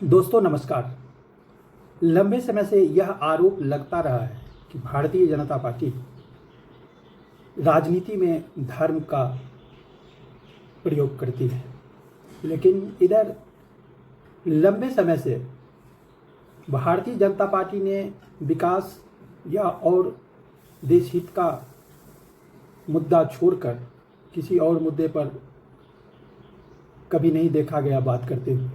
दोस्तों नमस्कार। लंबे समय से यह आरोप लगता रहा है कि भारतीय जनता पार्टी राजनीति में धर्म का प्रयोग करती है, लेकिन इधर लंबे समय से भारतीय जनता पार्टी ने विकास या और देश हित का मुद्दा छोड़कर किसी और मुद्दे पर कभी नहीं देखा गया बात करते हुए।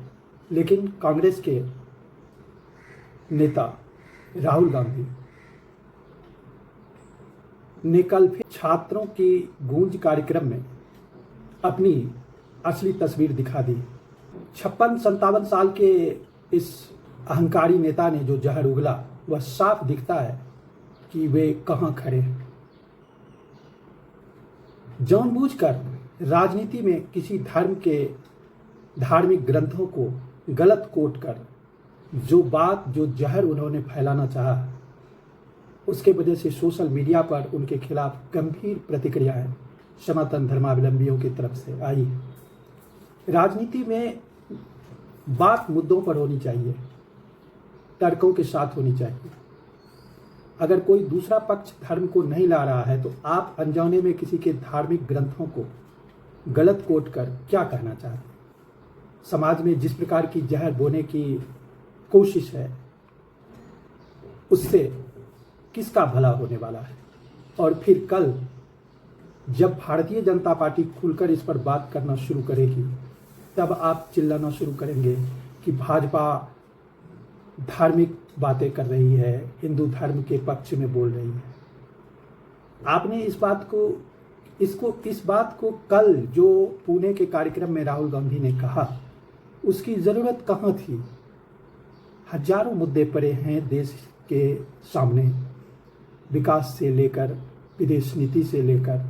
लेकिन कांग्रेस के नेता राहुल गांधी ने कल फिर छात्रों की गूंज कार्यक्रम में अपनी असली तस्वीर दिखा दी। 56-57 साल के इस अहंकारी नेता ने जो जहर उगला वह साफ दिखता है कि वे कहां खड़े हैं। जानबूझकर राजनीति में किसी धर्म के धार्मिक ग्रंथों को गलत कोट कर जो जहर उन्होंने फैलाना चाहा, उसके वजह से सोशल मीडिया पर उनके खिलाफ गंभीर प्रतिक्रियाएं सनातन धर्मावलंबियों की तरफ से आई। राजनीति में बात मुद्दों पर होनी चाहिए, तर्कों के साथ होनी चाहिए। अगर कोई दूसरा पक्ष धर्म को नहीं ला रहा है तो आप अनजाने में किसी के धार्मिक ग्रंथों को गलत कोट कर क्या कहना चाहते हैं? समाज में जिस प्रकार की जहर बोने की कोशिश है उससे किसका भला होने वाला है? और फिर कल जब भारतीय जनता पार्टी खुलकर इस पर बात करना शुरू करेगी तब आप चिल्लाना शुरू करेंगे कि भाजपा धार्मिक बातें कर रही है, हिंदू धर्म के पक्ष में बोल रही है। आपने इस बात को कल जो पुणे के कार्यक्रम में राहुल गांधी ने कहा उसकी ज़रूरत कहाँ थी? हजारों मुद्दे पड़े हैं देश के सामने, विकास से लेकर विदेश नीति से लेकर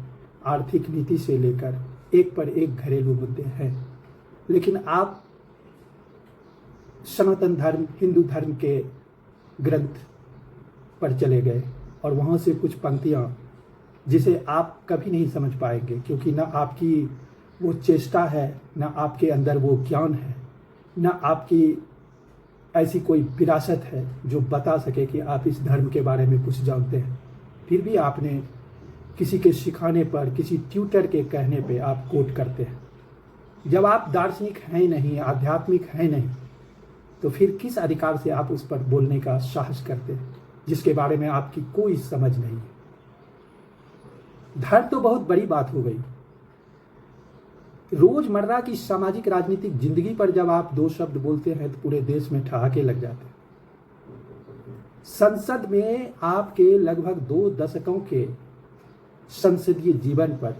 आर्थिक नीति से लेकर एक पर एक घरेलू मुद्दे हैं। लेकिन आप सनातन धर्म हिंदू धर्म के ग्रंथ पर चले गए और वहाँ से कुछ पंक्तियाँ जिसे आप कभी नहीं समझ पाएंगे, क्योंकि ना आपकी वो चेष्टा है, ना आपके अंदर वो ज्ञान है, ना आपकी ऐसी कोई विरासत है जो बता सके कि आप इस धर्म के बारे में कुछ जानते हैं। फिर भी आपने किसी के सिखाने पर, किसी ट्यूटर के कहने पे आप कोट करते हैं। जब आप दार्शनिक हैं नहीं, आध्यात्मिक हैं नहीं, तो फिर किस अधिकार से आप उस पर बोलने का साहस करते हैं जिसके बारे में आपकी कोई समझ नहीं है? धर्म तो बहुत बड़ी बात हो गई। रोजमर्रा की सामाजिक राजनीतिक जिंदगी पर जब आप दो शब्द बोलते हैं तो पूरे देश में ठहाके लग जाते हैं। संसद में आपके लगभग 2 दशकों के संसदीय जीवन पर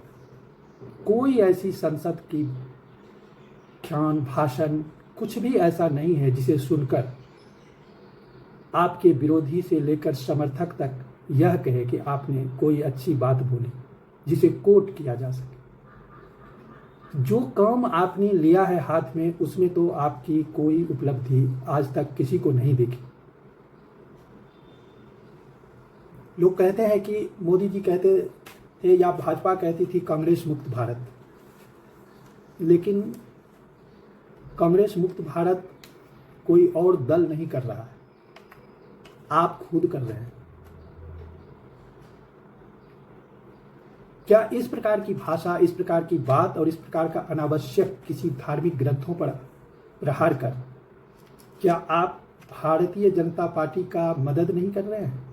कोई ऐसी संसद की ख्यान भाषण कुछ भी ऐसा नहीं है जिसे सुनकर आपके विरोधी से लेकर समर्थक तक यह कहे कि आपने कोई अच्छी बात बोली जिसे कोट किया जा सके। जो काम आपने लिया है हाथ में उसमें तो आपकी कोई उपलब्धि आज तक किसी को नहीं देखी। लोग कहते हैं कि मोदी जी कहते थे या भाजपा कहती थी कांग्रेस मुक्त भारत, लेकिन कांग्रेस मुक्त भारत कोई और दल नहीं कर रहा है, आप खुद कर रहे हैं। क्या इस प्रकार की भाषा, इस प्रकार की बात और इस प्रकार का अनावश्यक किसी धार्मिक ग्रंथों पर प्रहार कर क्या आप भारतीय जनता पार्टी का मदद नहीं कर रहे हैं?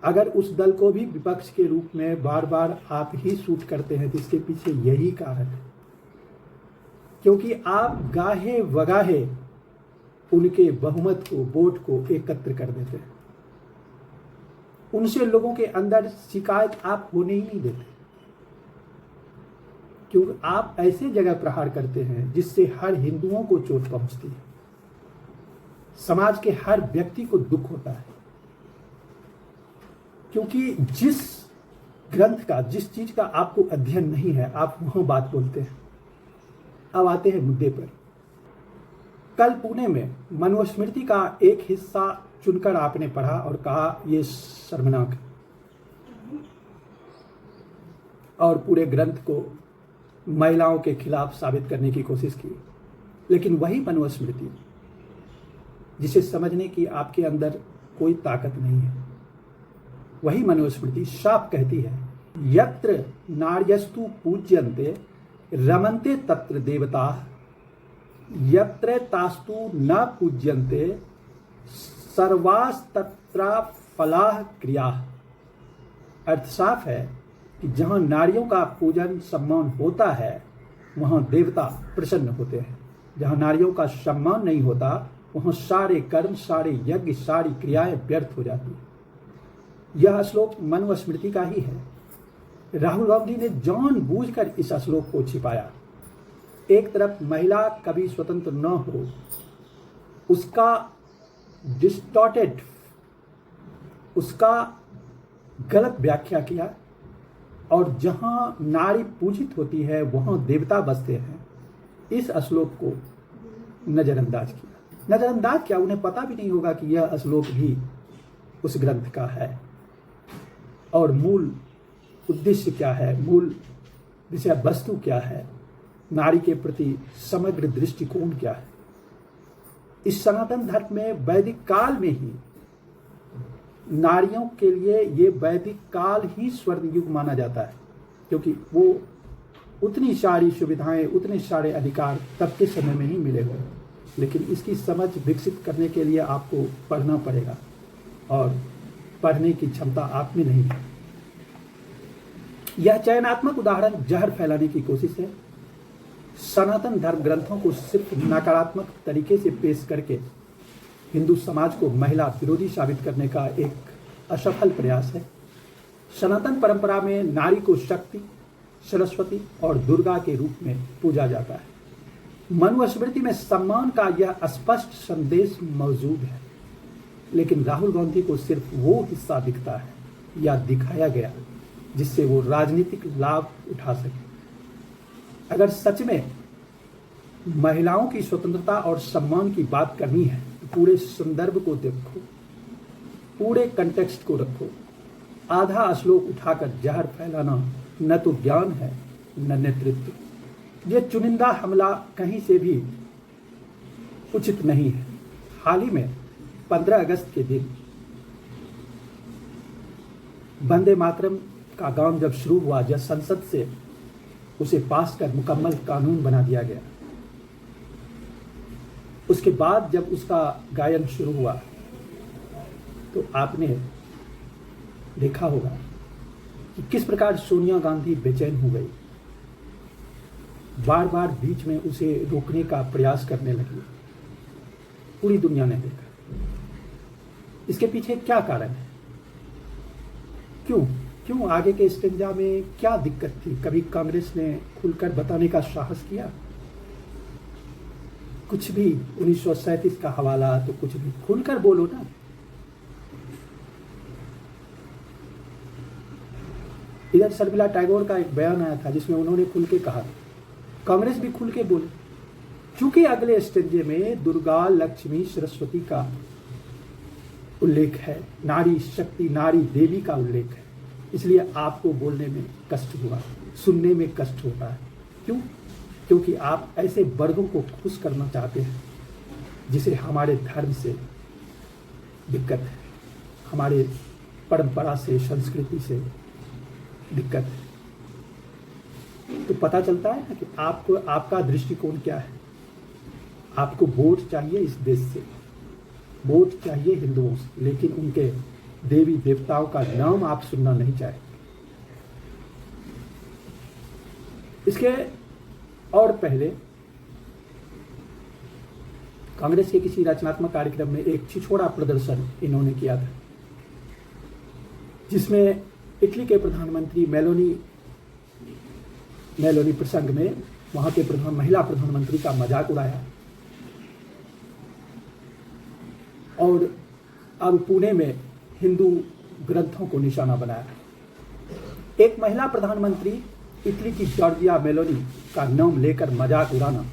अगर उस दल को भी विपक्ष के रूप में बार बार आप ही सूट करते हैं तो इसके पीछे यही कारण है, क्योंकि आप गाहे वगाहे उनके बहुमत को, वोट को एकत्र कर देते हैं। उनसे लोगों के अंदर शिकायत आप होने ही नहीं देते, क्योंकि आप ऐसे जगह प्रहार करते हैं जिससे हर हिंदुओं को चोट पहुंचती है, समाज के हर व्यक्ति को दुख होता है। क्योंकि जिस ग्रंथ का, जिस चीज का आपको अध्ययन नहीं है आप वहां बात बोलते हैं। अब आते हैं मुद्दे पर। कल पुणे में मनुस्मृति का एक हिस्सा चुनकर आपने पढ़ा और कहा ये शर्मनाक है, और पूरे ग्रंथ को महिलाओं के खिलाफ साबित करने की कोशिश की। लेकिन वही मनुस्मृति जिसे समझने की आपके अंदर कोई ताकत नहीं है, वही मनुस्मृति साफ कहती है, यत्र नार्यस्तु पूज्यन्ते रमन्ते तत्र देवता, यत्र तास्तु न पूज्यन्ते सर्वास्तत्र फलाह क्रिया। अर्थ साफ है कि जहां नारियों का पूजन सम्मान होता है वहां देवता प्रसन्न होते हैं, जहां नारियों का सम्मान नहीं होता वहां सारे कर्म, सारे यज्ञ, सारी क्रियाएं व्यर्थ हो जाती है। यह श्लोक मनुस्मृति का ही है। राहुल गांधी ने जानबूझकर इस श्लोक को छिपाया। एक तरफ महिला कभी स्वतंत्र न हो उसका डिस्टॉर्टेड, उसका गलत व्याख्या किया, और जहां नारी पूजित होती है वहां देवता बसते हैं, इस श्लोक को नजरअंदाज किया। नजरअंदाज क्या, उन्हें पता भी नहीं होगा कि यह श्लोक भी उस ग्रंथ का है और मूल उद्देश्य क्या है, मूल विषय वस्तु क्या है, नारी के प्रति समग्र दृष्टिकोण क्या है। इस सनातन धर्म में वैदिक काल में ही नारियों के लिए ये वैदिक काल ही स्वर्ण युग माना जाता है, क्योंकि वो उतनी सारी सुविधाएं, उतने सारे अधिकार तब के समय में ही मिले हुए। लेकिन इसकी समझ विकसित करने के लिए आपको पढ़ना पड़ेगा, और पढ़ने की क्षमता आप में नहीं है। यह चयनात्मक उदाहरण जहर फैलाने की कोशिश है। सनातन धर्म ग्रंथों को सिर्फ नकारात्मक तरीके से पेश करके हिंदू समाज को महिला विरोधी साबित करने का एक असफल प्रयास है। सनातन परंपरा में नारी को शक्ति, सरस्वती और दुर्गा के रूप में पूजा जाता है। मनुस्मृति में सम्मान का यह स्पष्ट संदेश मौजूद है, लेकिन राहुल गांधी को सिर्फ वो हिस्सा दिखता है या दिखाया गया जिससे वो राजनीतिक लाभ उठा सके। अगर सच में महिलाओं की स्वतंत्रता और सम्मान की बात करनी है तो पूरे संदर्भ को देखो, पूरे कंटेक्स्ट को रखो। आधा श्लोक उठाकर जहर फैलाना न तो ज्ञान है न नेतृत्व। ये चुनिंदा हमला कहीं से भी उचित नहीं है। हाल ही में 15 अगस्त के दिन वंदे मातरम का गान जब शुरू हुआ, जब संसद से उसे पास कर मुकम्मल कानून बना दिया गया, उसके बाद जब उसका गायन शुरू हुआ तो आपने देखा होगा कि किस प्रकार सोनिया गांधी बेचैन हो गई, बार बार बीच में उसे रोकने का प्रयास करने लगी। पूरी दुनिया ने देखा। इसके पीछे क्या कारण है? क्यों आगे के स्टेंजा में क्या दिक्कत थी? कभी कांग्रेस ने खुलकर बताने का साहस किया? कुछ भी 1937 का हवाला तो कुछ भी खुलकर बोलो ना। इधर शर्मिला टैगोर का एक बयान आया था जिसमें उन्होंने खुल के कहा, कांग्रेस भी खुल के बोले। चूंकि अगले स्टेंजे में दुर्गा, लक्ष्मी, सरस्वती का उल्लेख है, नारी शक्ति, नारी देवी का उल्लेख है, इसलिए आपको बोलने में कष्ट हुआ, सुनने में कष्ट होता है। क्यों? क्योंकि आप ऐसे वर्गों को खुश करना चाहते हैं जिसे हमारे धर्म से दिक्कत है, हमारे परंपरा से, संस्कृति से दिक्कत है। तो पता चलता है ना कि आपको, आपका दृष्टिकोण क्या है। आपको वोट चाहिए इस देश से, वोट चाहिए हिंदुओं से, लेकिन उनके देवी देवताओं का नाम आप सुनना नहीं चाहते। इसके और पहले कांग्रेस के किसी रचनात्मक कार्यक्रम में एक छिछोड़ा प्रदर्शन इन्होंने किया था, जिसमें इटली के प्रधानमंत्री मेलोनी प्रसंग में वहां के महिला प्रधानमंत्री का मजाक उड़ाया। और अब पुणे में हिंदू ग्रंथों को निशाना बनाया। एक महिला प्रधानमंत्री इटली की जॉर्जिया मेलोनी का नाम लेकर मजाक उड़ाना,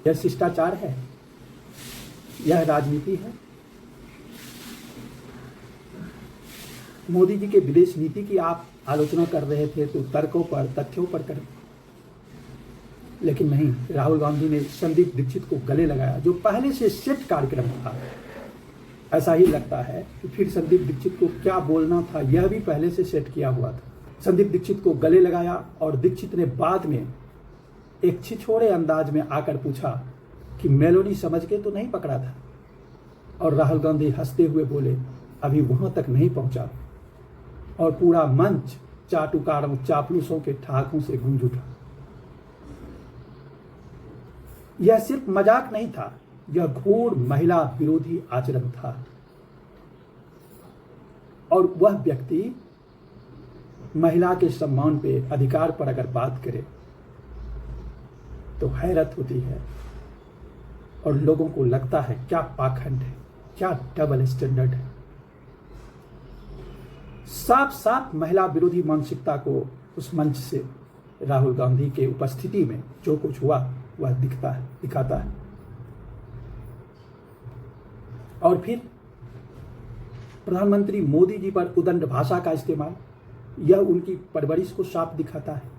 यह शिष्टाचार है? यह राजनीति है? मोदी जी के विदेश नीति की आप आलोचना कर रहे थे तो तर्कों पर, तथ्यों पर करें। लेकिन नहीं, राहुल गांधी ने संदीप दीक्षित को गले लगाया, जो पहले से सेट कार्यक्रम था। ऐसा ही लगता है कि फिर संदीप दीक्षित को क्या बोलना था यह भी पहले से सेट किया हुआ था। संदीप दीक्षित को गले लगाया और दीक्षित ने बाद में एक छिछोरे अंदाज में आकर पूछा कि मेलोडी समझ के तो नहीं पकड़ा था। और राहुल गांधी हंसते हुए बोले, अभी वहां तक नहीं पहुंचा। और पूरा मंच चाटुकारों चापलूसों के ठहाकों से गूंज उठा। यह सिर्फ मजाक नहीं था, यह घोर महिला विरोधी आचरण था। और वह व्यक्ति महिला के सम्मान पे, अधिकार पर अगर बात करे तो हैरत होती है और लोगों को लगता है क्या पाखंड है, क्या डबल स्टैंडर्ड है। साफ साफ महिला विरोधी मानसिकता को उस मंच से राहुल गांधी के उपस्थिति में जो कुछ हुआ वह दिखाता है। और फिर प्रधानमंत्री मोदी जी पर उदंड भाषा का इस्तेमाल, यह उनकी परवरिश को साफ दिखाता है।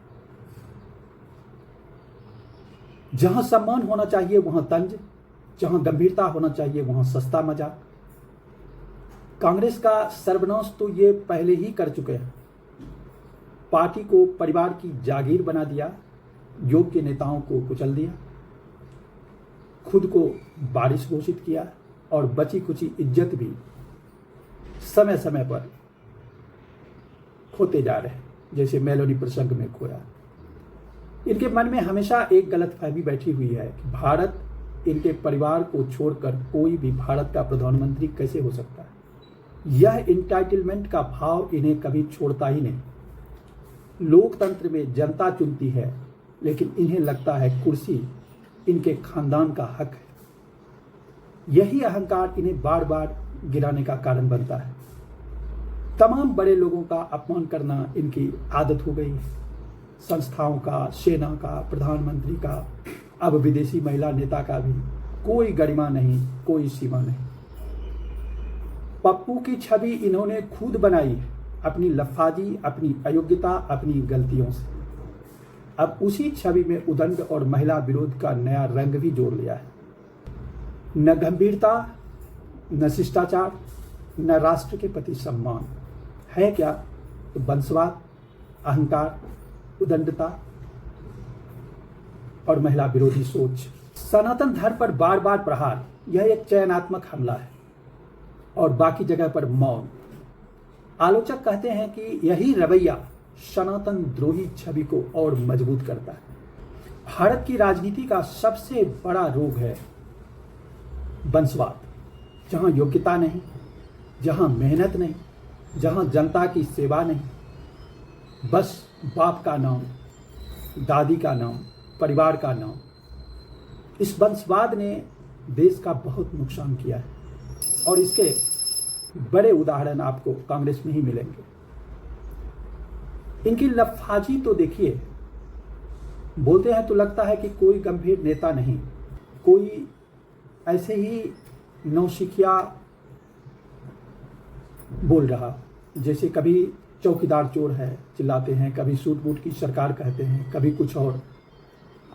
जहां सम्मान होना चाहिए वहां तंज, जहां गंभीरता होना चाहिए वहां सस्ता मजाक। कांग्रेस का सर्वनाश तो ये पहले ही कर चुके हैं। पार्टी को परिवार की जागीर बना दिया, योग्य नेताओं को कुचल दिया, खुद को बारिश घोषित किया और बची कुची इज्जत भी समय समय पर खोते जा रहे हैं, जैसे मेलोडी प्रसंग में खोया। इनके मन में हमेशा एक गलतफहमी बैठी हुई है कि भारत, इनके परिवार को छोड़कर कोई भी भारत का प्रधानमंत्री कैसे हो सकता है। यह इंटाइटलमेंट का भाव इन्हें कभी छोड़ता ही नहीं। लोकतंत्र में जनता चुनती है, लेकिन इन्हें लगता है कुर्सी इनके खानदान का हक है। यही अहंकार इन्हें बार बार गिराने का कारण बनता है। तमाम बड़े लोगों का अपमान करना इनकी आदत हो गई है। संस्थाओं का, सेना का, प्रधानमंत्री का, अब विदेशी महिला नेता का भी कोई गरिमा नहीं, कोई सीमा नहीं। पप्पू की छवि इन्होंने खुद बनाई, अपनी लफाजी, अपनी अयोग्यता, अपनी गलतियों से। अब उसी छवि में उदंड और महिला विरोध का नया रंग भी जोड़ लिया है। न गंभीरता, न शिष्टाचार, न राष्ट्र के प्रति सम्मान है क्या, तो वंशवाद, अहंकार, उदंडता और महिला विरोधी सोच। सनातन धर्म पर बार बार प्रहार, यह एक चयनात्मक हमला है और बाकी जगह पर मौन। आलोचक कहते हैं कि यही रवैया सनातन द्रोही छवि को और मजबूत करता है। भारत की राजनीति का सबसे बड़ा रोग है वंशवाद। जहां योग्यता नहीं, जहां मेहनत नहीं, जहां जनता की सेवा नहीं, बस बाप का नाम, दादी का नाम, परिवार का नाम। इस वंशवाद ने देश का बहुत नुकसान किया है और इसके बड़े उदाहरण आपको कांग्रेस में ही मिलेंगे। इनकी लफाजी तो देखिए, बोलते हैं तो लगता है कि कोई गंभीर नेता नहीं, कोई ऐसे ही नौसिखिया बोल रहा, जैसे कभी चौकीदार चोर है चिल्लाते हैं, कभी सूट बूट की सरकार कहते हैं, कभी कुछ और।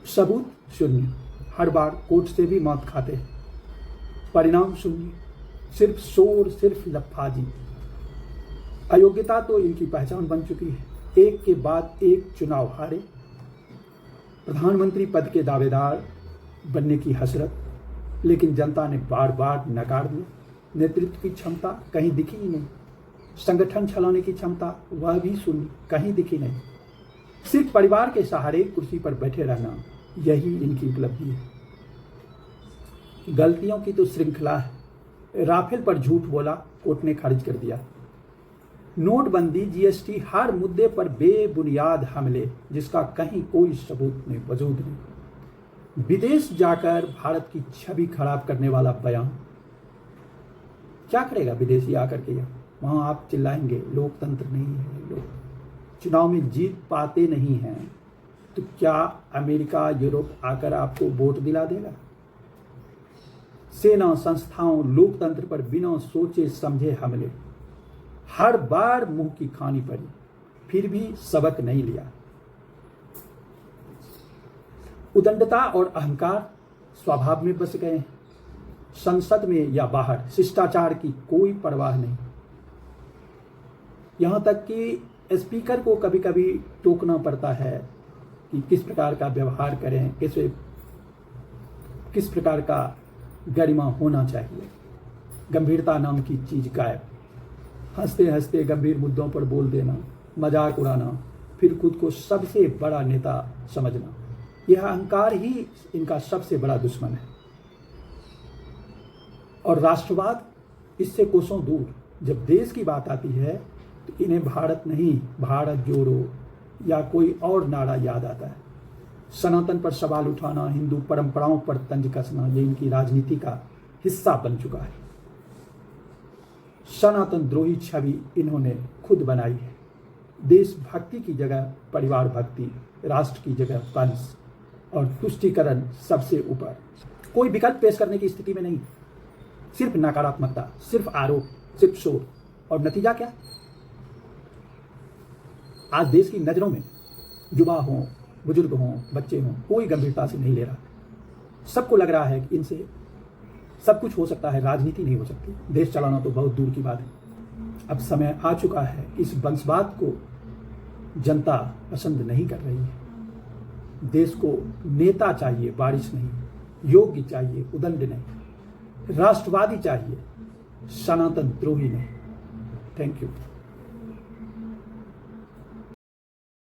सबूत शून्य, हर बार कोर्ट से भी मौत खाते हैं, परिणाम शून्य, सिर्फ शोर, सिर्फ लफाजी। अयोग्यता तो इनकी पहचान बन चुकी है। एक के बाद एक चुनाव हारे, प्रधानमंत्री पद के दावेदार बनने की हसरत, लेकिन जनता ने बार बार नकार दिया। नेतृत्व की क्षमता कहीं दिखी ही नहीं, संगठन चलाने की क्षमता वह भी शून्य, कहीं दिखी नहीं। सिर्फ परिवार के सहारे कुर्सी पर बैठे रहना, यही इनकी उपलब्धि है। गलतियों की तो श्रृंखला है। राफेल पर झूठ बोला, कोर्ट ने खारिज कर दिया। नोटबंदी, जीएसटी, हर मुद्दे पर बेबुनियाद हमले, जिसका कहीं कोई सबूत नहीं, वजूद नहीं। विदेश जाकर भारत की छवि खराब करने वाला बयान, क्या करेगा विदेशी आकर के? वहां आप चिल्लाएंगे लोकतंत्र नहीं है, लोग चुनाव में जीत पाते नहीं हैं, तो क्या अमेरिका, यूरोप आकर आपको वोट दिला देगा? सेना, संस्थाओं, लोकतंत्र पर बिना सोचे समझे हमले, हर बार मुंह की खानी पड़ी, फिर भी सबक नहीं लिया। उदंडता और अहंकार स्वभाव में बस गए हैं। संसद में या बाहर शिष्टाचार की कोई परवाह नहीं। यहां तक कि स्पीकर को कभी कभी टोकना पड़ता है कि किस प्रकार का व्यवहार करें, किस प्रकार का गरिमा होना चाहिए। गंभीरता नाम की चीज गायब। हंसते हंसते गंभीर मुद्दों पर बोल देना, मजाक उड़ाना, फिर खुद को सबसे बड़ा नेता समझना, यह अहंकार ही इनका सबसे बड़ा दुश्मन है। और राष्ट्रवाद इससे कोसों दूर। जब देश की बात आती है तो इन्हें भारत नहीं, भारत जोड़ो या कोई और नारा याद आता है। सनातन पर सवाल उठाना, हिंदू परंपराओं पर तंज कसना, ये इनकी राजनीति का हिस्सा बन चुका है। सनातन द्रोही छवि इन्होंने खुद बनाई है। देशभक्ति की जगह परिवार भक्ति, राष्ट्र की जगह वंश और तुष्टीकरण सबसे ऊपर। कोई विकल्प पेश करने की स्थिति में नहीं, सिर्फ नकारात्मकता, सिर्फ आरोप, सिर्फ शोर। और नतीजा क्या? आज देश की नजरों में युवा हों, बुजुर्ग हों, बच्चे हों, कोई गंभीरता से नहीं ले रहा। सबको लग रहा है कि इनसे सब कुछ हो सकता है, राजनीति नहीं हो सकती। देश चलाना तो बहुत दूर की बात है। अब समय आ चुका है, इस वंशवाद को जनता पसंद नहीं कर रही है। देश को नेता चाहिए, बारिश नहीं। योग्य चाहिए, उदंड नहीं। राष्ट्रवादी चाहिए, सनातन द्रोही नहीं। Thank you.